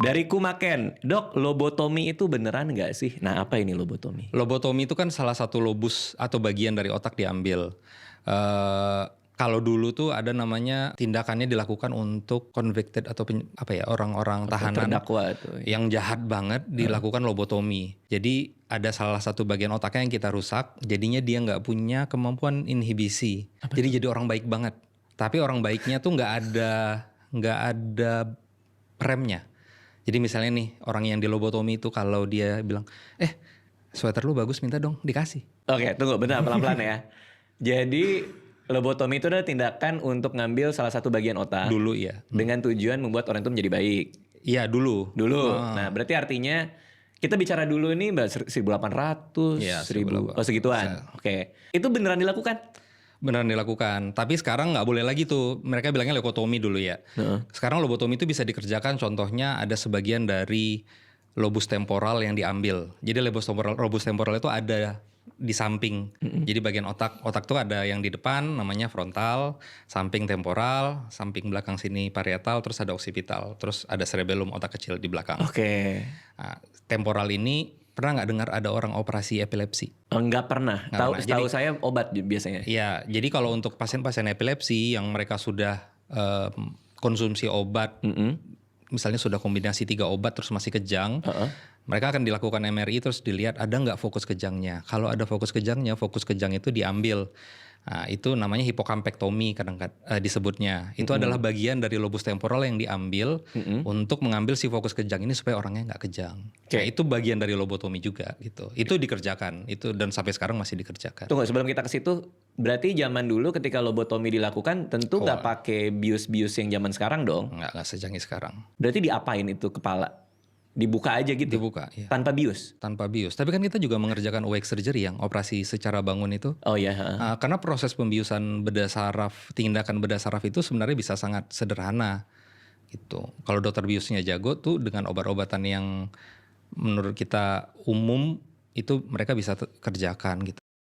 Dari Kumaken, Dok, lobotomi itu beneran nggak sih? Nah, apa ini lobotomi? Lobotomi itu kan salah satu lobus atau bagian dari otak diambil. Kalau dulu tuh ada namanya tindakannya dilakukan untuk convicted atau orang-orang tahanan Terdakwa tuh. yang jahat banget dilakukan lobotomi. Jadi ada salah satu bagian otaknya yang kita rusak, jadinya dia nggak punya kemampuan inhibisi. Jadi jadi orang baik banget. Tapi orang baiknya tuh nggak ada remnya. Jadi misalnya nih orang yang dilobotomi itu kalau dia bilang, sweater lu bagus minta dong dikasih. Oke, tunggu bentar pelan-pelan ya. Jadi lobotomi itu adalah tindakan untuk ngambil salah satu bagian otak. Dulu ya. Dengan tujuan membuat orang itu menjadi baik. Iya dulu. Nah, berarti artinya kita bicara dulu nih 1800, Iya, 1000, segituan. Oke. Itu beneran dilakukan? Beneran dilakukan. Tapi sekarang nggak boleh lagi tuh. Mereka bilangnya leukotomi dulu ya. Sekarang lobotomi itu bisa dikerjakan. Contohnya ada sebagian dari lobus temporal yang diambil. Jadi lobus temporal itu ada di samping. Jadi bagian otak tuh ada yang di depan namanya frontal, samping temporal, samping belakang sini parietal, terus ada occipital, terus ada cerebellum otak kecil di belakang. Oke. Nah, temporal ini pernah nggak dengar ada orang operasi epilepsi? Enggak pernah. Tahu saya obat biasanya. Iya, jadi kalau untuk pasien-pasien epilepsi yang mereka sudah konsumsi obat, misalnya sudah kombinasi 3 obat terus masih kejang, mereka akan dilakukan MRI terus dilihat ada nggak fokus kejangnya. Kalau ada fokus kejangnya, fokus kejang itu diambil. Nah, itu namanya hipokampektomi kadang-kadang disebutnya. Itu adalah bagian dari lobus temporal yang diambil untuk mengambil si fokus kejang ini supaya orangnya nggak kejang. Nah, itu bagian dari lobotomi juga gitu. Itu dikerjakan, itu dan sampai sekarang masih dikerjakan. Tunggu, sebelum kita ke situ, berarti zaman dulu ketika lobotomi dilakukan tentu nggak pakai bius-bius yang zaman sekarang dong? Nggak secanggih sekarang. Berarti diapain itu kepala? Dibuka aja gitu? Dibuka, iya. Tanpa bius? Tanpa bius. Tapi kan kita juga mengerjakan awake surgery yang operasi secara bangun itu. Oh iya. Karena proses pembiusan bedah saraf, tindakan bedah saraf itu sebenarnya bisa sangat sederhana gitu. Kalau dokter biusnya jago tuh dengan obat-obatan yang menurut kita umum itu mereka bisa kerjakan gitu.